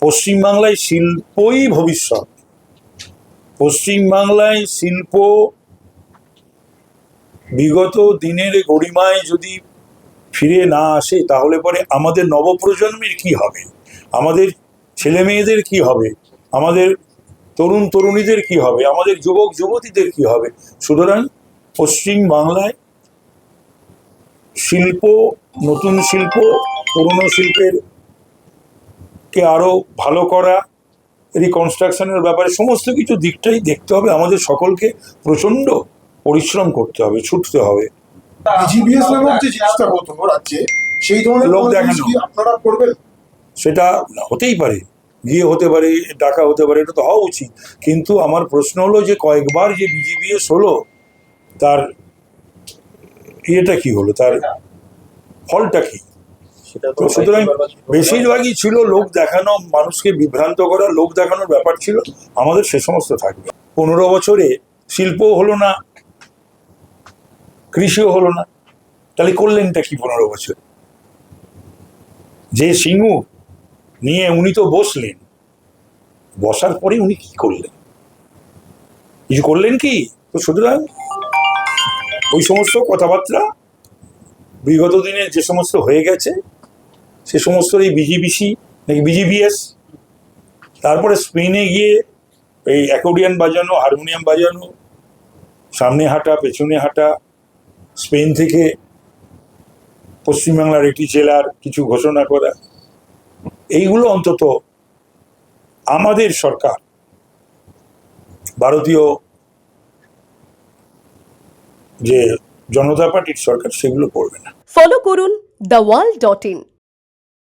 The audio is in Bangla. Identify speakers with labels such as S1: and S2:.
S1: পশ্চিমবাংলায় শিল্পই ভবিষ্যৎ। পশ্চিমবাংলায় শিল্প বিগত দিনের গরিমায় যদি ফিরে না আসে তাহলে পরে আমাদের নবপ্রজন্মের কি হবে, আমাদের ছেলে মেয়েদের কি হবে, আমাদের তরুণ তরুণীদের কি হবে, আমাদের যুবক যুবতীদের কি হবে। সুতরাং পশ্চিমবাংলায় শিল্প, নতুন শিল্প, পুরনো শিল্পের কে আরো ভালো করা, রিকনস্ট্রাকশনের ব্যাপারে সমস্ত কিছু দিকটাই দেখতে হবে। আমাদের সকলকে প্রচন্ড পরিশ্রম করতে হবে, ছুটতে হবে।
S2: বিজিবিএস নামক যে জিনিসটা হতো রাজ্যে, সেই ধরনের
S1: লোক
S2: কোনো জিনিস
S1: দেখানো।
S2: কি আপনারা করবেন?
S1: সেটা হতেই পারে, গিয়ে হতে পারে, ডাকা হতে পারে, এটা তো হওয়া উচিত। কিন্তু আমার প্রশ্ন হলো যে কয়েকবার যে বিজিবিএস হলো, তার ইয়েটা কি হলো, তার ফলটা কি? তো সুতরাং বেশিরভাগই ছিল লোক দেখানো, মানুষকে বিভ্রান্ত করা, লোক দেখানোর ব্যাপার ছিল। আমাদের সে সমস্ত থাকবে। 15 বছরে শিল্পও হলো না, কৃষিও হলো না, তাহলে করলেনটা কি 15 বছর? যে সিঙ্গু নিয়ে উনি তো বসলেন, বসার পরে উনি কি করলেন? কিছু করলেন কি? তো সুতরাং ওই সমস্ত কথাবার্তা বিগত দিনে যে সমস্ত হয়ে গেছে, সে সমস্ত এই বিজিবিসি নাকি বিজিবিএস, তারপরে স্পেনে গিয়ে এই অ্যাকর্ডিয়ান বাজানো, হারমোনিয়াম বাজানো, সামনে হাঁটা পেছনে হাঁটা, স্পেন থেকে পশ্চিমবাংলার একটি জেলার কিছু ঘোষণা করা, এইগুলো অন্তত আমাদের সরকার, ভারতীয় যে জনতা পার্টির সরকার, সেগুলো করবে না।
S3: ফলো করুন theworld.in।